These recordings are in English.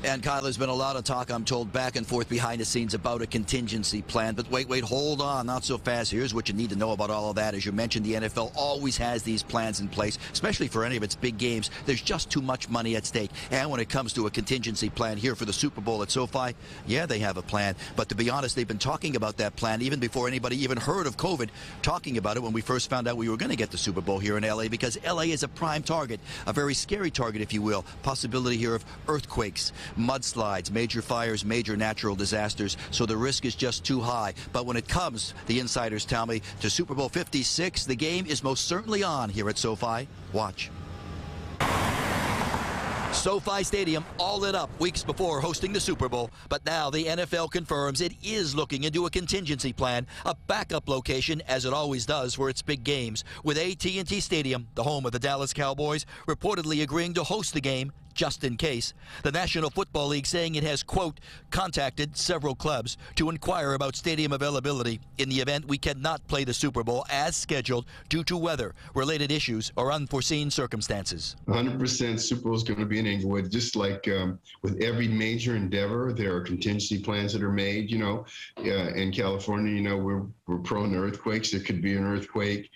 And Kyle, there's been a lot of talk, I'm told, back and forth behind the scenes about a contingency plan. But wait, hold on, not so fast. Here's what you need to know about all of that. As you mentioned, the NFL always has these plans in place, especially for any of its big games. There's just too much money at stake. And when it comes to a contingency plan here for the Super Bowl at SoFi, yeah, they have a plan. But to be honest, they've been talking about that plan even before anybody even heard of COVID, talking about it when we first found out we were going to get the Super Bowl here in L.A. because L.A. is a prime target, a very scary target, if you will. Possibility here of earthquakes, mudslides, major fires, major natural disasters, so the risk is just too high. But when it comes, the insiders tell me, to Super Bowl 56, the game is most certainly on here at SoFi. Watch. SoFi Stadium all lit up weeks before hosting the Super Bowl, but now the NFL confirms it is looking into a contingency plan, a backup location, as it always does for its big games, with AT&T Stadium, the home of the Dallas Cowboys, reportedly agreeing to host the game just in case. The National Football League saying it has, quote, contacted several clubs to inquire about stadium availability in the event we cannot play the Super Bowl as scheduled due to weather-related issues or unforeseen circumstances. 100% Super Bowl is going to be in Inglewood. Just like with every major endeavor, there are contingency plans that are made. You know, in California, you know, we're prone to earthquakes. There could be an earthquake.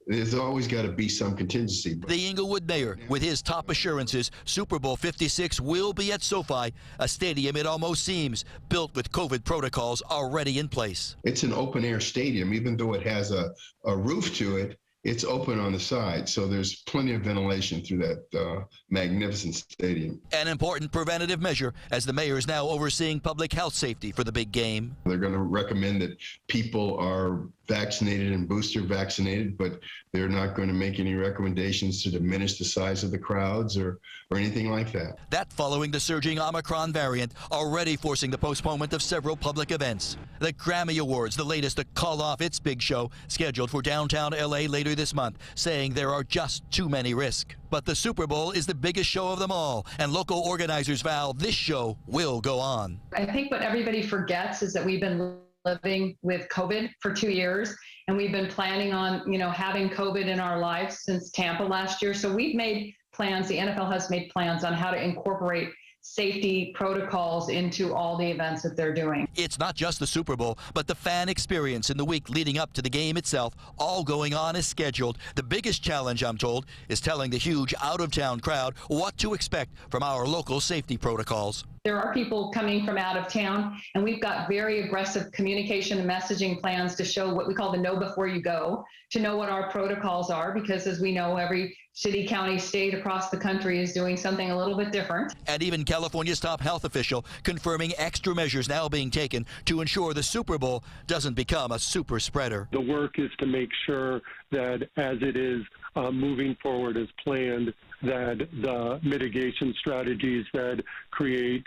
There's always got to be some contingency. The Inglewood mayor, with his top assurances, Super Bowl 56 will be at SoFi, a stadium, it almost seems, built with COVID protocols already in place. It's an open-air stadium. Even though it has a roof to it, it's open on the side, so there's plenty of ventilation through that magnificent stadium. An important preventative measure, as the mayor is now overseeing public health safety for the big game. They're going to recommend that people are vaccinated and booster vaccinated, but they're not going to make any recommendations to diminish the size of the crowds or anything like that. That following the surging Omicron variant, already forcing the postponement of several public events. The Grammy Awards, the latest to call off its big show, scheduled for downtown L.A. later this month, saying there are just too many risks. But the Super Bowl is the biggest show of them all, and local organizers vow this show will go on. I think what everybody forgets is that we've been living with COVID for 2 years, and we've been planning on, you know, having COVID in our lives since Tampa last year. So we've made plans, the NFL has made plans on how to incorporate safety protocols into all the events that they're doing. It's not just the Super Bowl, but the fan experience in the week leading up to the game itself, all going on as scheduled. The biggest challenge, I'm told, is telling the huge out-of-town crowd what to expect from our local safety protocols. There are people coming from out of town, and we've got very aggressive communication and messaging plans to show what we call the know before you go, to know what our protocols are, because as we know, every city, county, state across the country is doing something a little bit different. And even California's top health official confirming extra measures now being taken to ensure the Super Bowl doesn't become a super spreader. The work is to make sure that as it is moving forward as planned, that the mitigation strategies that create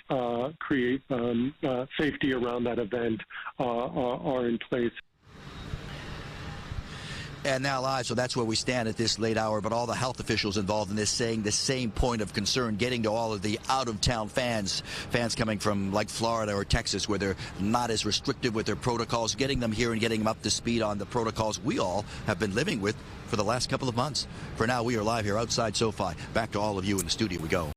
safety around that event are in place. And now live, so that's where we stand at this late hour. But all the health officials involved in this saying the same point of concern, getting to all of the out-of-town fans coming from like Florida or Texas, where they're not as restrictive with their protocols, getting them here and getting them up to speed on the protocols we all have been living with for the last couple of months. For now, we are live here outside SoFi. Back to all of you in the studio we go.